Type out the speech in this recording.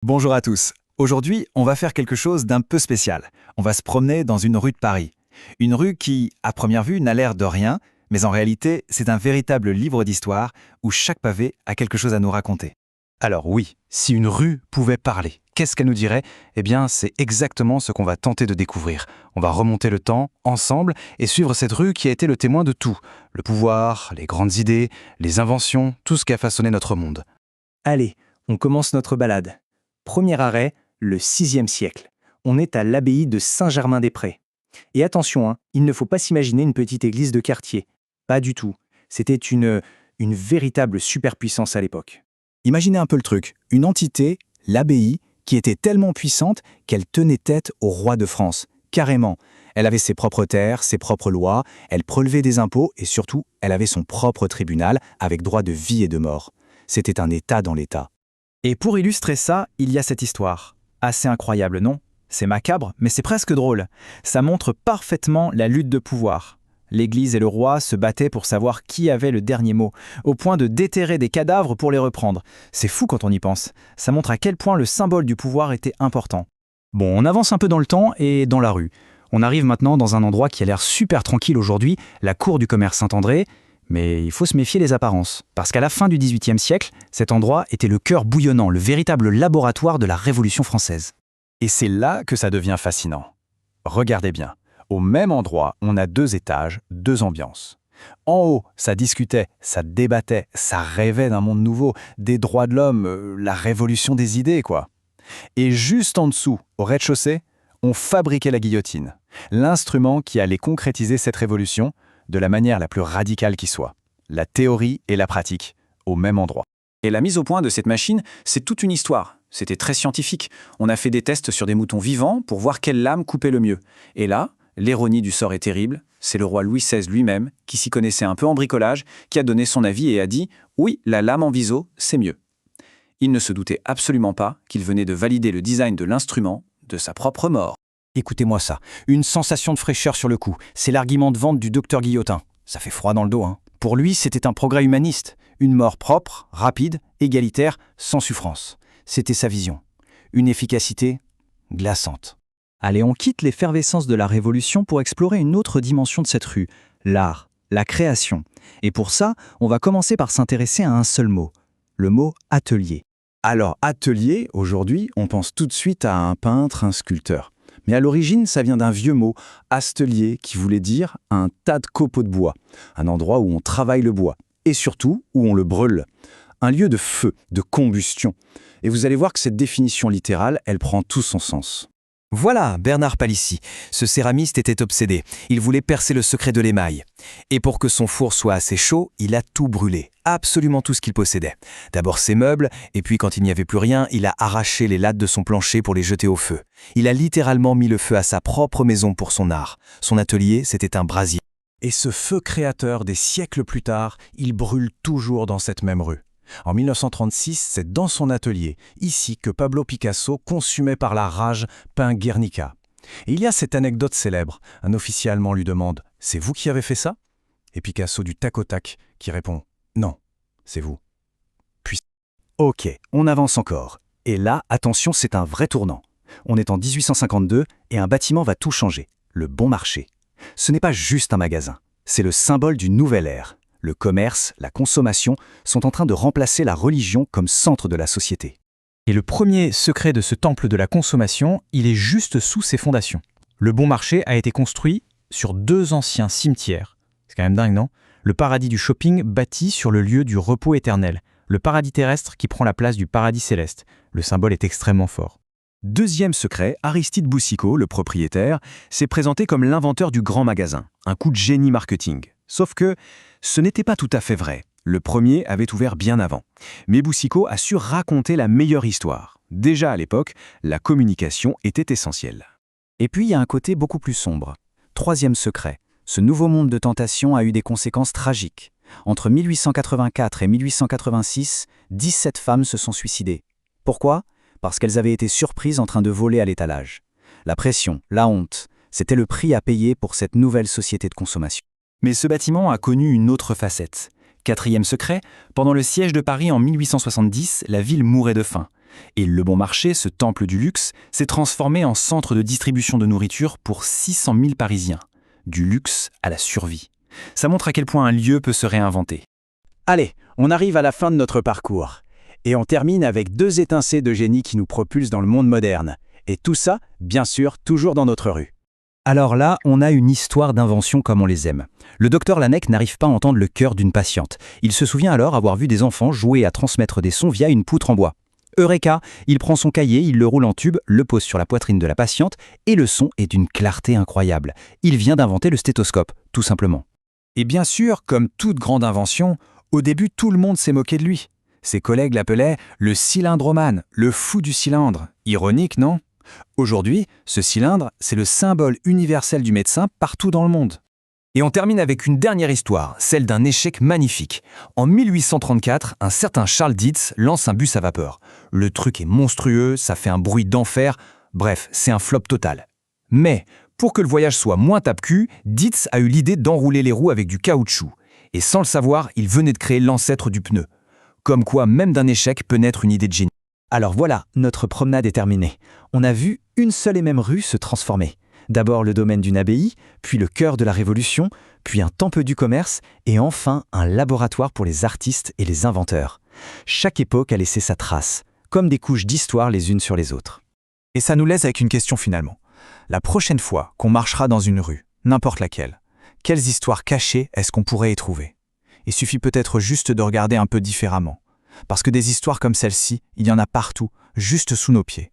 Bonjour à tous. Aujourd'hui, on va faire quelque chose d'un peu spécial. On va se promener dans une rue de Paris. Une rue qui, à première vue, n'a l'air de rien, mais en réalité, c'est un véritable livre d'histoire où chaque pavé a quelque chose à nous raconter. Alors oui, si une rue pouvait parler, qu'est-ce qu'elle nous dirait? Eh bien, c'est exactement ce qu'on va tenter de découvrir. On va remonter le temps, ensemble, et suivre cette rue qui a été le témoin de tout. Le pouvoir, les grandes idées, les inventions, tout ce qui a façonné notre monde. Allez, on commence notre balade. Premier arrêt, le VIe siècle. On est à l'abbaye de Saint-Germain-des-Prés. Et attention, il ne faut pas s'imaginer une petite église de quartier. Pas du tout. C'était une véritable superpuissance à l'époque. Imaginez un peu le truc, une entité, l'abbaye, qui était tellement puissante qu'elle tenait tête au roi de France. Carrément. Elle avait ses propres terres, ses propres lois, elle prélevait des impôts et surtout, elle avait son propre tribunal avec droit de vie et de mort. C'était un État dans l'État. Et pour illustrer ça, il y a cette histoire. Assez incroyable, non? C'est macabre, mais c'est presque drôle. Ça montre parfaitement la lutte de pouvoir. L'Église et le roi se battaient pour savoir qui avait le dernier mot, au point de déterrer des cadavres pour les reprendre. C'est fou quand on y pense. Ça montre à quel point le symbole du pouvoir était important. Bon, on avance un peu dans le temps et dans la rue. On arrive maintenant dans un endroit qui a l'air super tranquille aujourd'hui, la cour du commerce Saint-André. Mais il faut se méfier des apparences, parce qu'à la fin du XVIIIe siècle, cet endroit était le cœur bouillonnant, le véritable laboratoire de la Révolution française. Et c'est là que ça devient fascinant. Regardez bien, au même endroit, on a deux étages, deux ambiances. En haut, ça discutait, ça débattait, ça rêvait d'un monde nouveau, des droits de l'homme, la révolution des idées, quoi. Et juste en dessous, au rez-de-chaussée, on fabriquait la guillotine, l'instrument qui allait concrétiser cette révolution de la manière la plus radicale qui soit. La théorie et la pratique, au même endroit. Et la mise au point de cette machine, c'est toute une histoire. C'était très scientifique. On a fait des tests sur des moutons vivants pour voir quelle lame coupait le mieux. Et là, l'ironie du sort est terrible. C'est le roi Louis XVI lui-même, qui s'y connaissait un peu en bricolage, qui a donné son avis et a dit « Oui, la lame en viso, c'est mieux ». Il ne se doutait absolument pas qu'il venait de valider le design de l'instrument de sa propre mort. Écoutez-moi ça, une sensation de fraîcheur sur le coup, c'est l'argument de vente du docteur Guillotin. Ça fait froid dans le dos, hein. Pour lui, c'était un progrès humaniste, une mort propre, rapide, égalitaire, sans souffrance. C'était sa vision. Une efficacité glaçante. Allez, on quitte l'effervescence de la Révolution pour explorer une autre dimension de cette rue, l'art, la création. Et pour ça, on va commencer par s'intéresser à un seul mot, le mot atelier. Alors, atelier, aujourd'hui, on pense tout de suite à un peintre, un sculpteur. Mais à l'origine, ça vient d'un vieux mot, astelier, qui voulait dire un tas de copeaux de bois, un endroit où on travaille le bois, et surtout où on le brûle. Un lieu de feu, de combustion. Et vous allez voir que cette définition littérale, elle prend tout son sens. Voilà, Bernard Palissy. Ce céramiste était obsédé. Il voulait percer le secret de l'émail. Et pour que son four soit assez chaud, il a tout brûlé. Absolument tout ce qu'il possédait. D'abord ses meubles, et puis quand il n'y avait plus rien, il a arraché les lattes de son plancher pour les jeter au feu. Il a littéralement mis le feu à sa propre maison pour son art. Son atelier, c'était un brasier. Et ce feu créateur des siècles plus tard, il brûle toujours dans cette même rue. En 1936, c'est dans son atelier, ici, que Pablo Picasso, consumé par la rage, peint Guernica. Et il y a cette anecdote célèbre. Un officier allemand lui demande « C'est vous qui avez fait ça ?» Et Picasso du tac au tac, qui répond « Non, c'est vous. » Puis, ok, on avance encore. Et là, attention, c'est un vrai tournant. On est en 1852 et un bâtiment va tout changer, le Bon Marché. Ce n'est pas juste un magasin, c'est le symbole d'une nouvelle ère. Le commerce, la consommation sont en train de remplacer la religion comme centre de la société. Et le premier secret de ce temple de la consommation, il est juste sous ses fondations. Le Bon Marché a été construit sur deux anciens cimetières. C'est quand même dingue, non? Le paradis du shopping bâti sur le lieu du repos éternel. Le paradis terrestre qui prend la place du paradis céleste. Le symbole est extrêmement fort. Deuxième secret, Aristide Boucicaut, le propriétaire, s'est présenté comme l'inventeur du grand magasin. Un coup de génie marketing. Sauf que ce n'était pas tout à fait vrai. Le premier avait ouvert bien avant. Mais Boucicaut a su raconter la meilleure histoire. Déjà à l'époque, la communication était essentielle. Et puis il y a un côté beaucoup plus sombre. Troisième secret, ce nouveau monde de tentation a eu des conséquences tragiques. Entre 1884 et 1886, 17 femmes se sont suicidées. Pourquoi? Parce qu'elles avaient été surprises en train de voler à l'étalage. La pression, la honte, c'était le prix à payer pour cette nouvelle société de consommation. Mais ce bâtiment a connu une autre facette. Quatrième secret, pendant le siège de Paris en 1870, la ville mourait de faim. Et le Bon Marché, ce temple du luxe, s'est transformé en centre de distribution de nourriture pour 600 000 Parisiens. Du luxe à la survie. Ça montre à quel point un lieu peut se réinventer. Allez, on arrive à la fin de notre parcours. Et on termine avec 2 étincelles de génie qui nous propulsent dans le monde moderne. Et tout ça, bien sûr, toujours dans notre rue. Alors là, on a une histoire d'invention comme on les aime. Le docteur Laennec n'arrive pas à entendre le cœur d'une patiente. Il se souvient alors avoir vu des enfants jouer à transmettre des sons via une poutre en bois. Eureka! Il prend son cahier, il le roule en tube, le pose sur la poitrine de la patiente, et le son est d'une clarté incroyable. Il vient d'inventer le stéthoscope, tout simplement. Et bien sûr, comme toute grande invention, au début tout le monde s'est moqué de lui. Ses collègues l'appelaient le cylindromane, le fou du cylindre. Ironique, non? Aujourd'hui, ce cylindre, c'est le symbole universel du médecin partout dans le monde. Et on termine avec une dernière histoire, celle d'un échec magnifique. En 1834, un certain Charles Dietz lance un bus à vapeur. Le truc est monstrueux, ça fait un bruit d'enfer, bref, c'est un flop total. Mais, pour que le voyage soit moins tape-cul, Dietz a eu l'idée d'enrouler les roues avec du caoutchouc. Et sans le savoir, il venait de créer l'ancêtre du pneu. Comme quoi, même d'un échec peut naître une idée de génie. Alors voilà, notre promenade est terminée. On a vu une seule et même rue se transformer. D'abord le domaine d'une abbaye, puis le cœur de la Révolution, puis un temple du commerce, et enfin un laboratoire pour les artistes et les inventeurs. Chaque époque a laissé sa trace, comme des couches d'histoire les unes sur les autres. Et ça nous laisse avec une question finalement. La prochaine fois qu'on marchera dans une rue, n'importe laquelle, quelles histoires cachées est-ce qu'on pourrait y trouver? Il suffit peut-être juste de regarder un peu différemment. Parce que des histoires comme celle-ci, il y en a partout, juste sous nos pieds.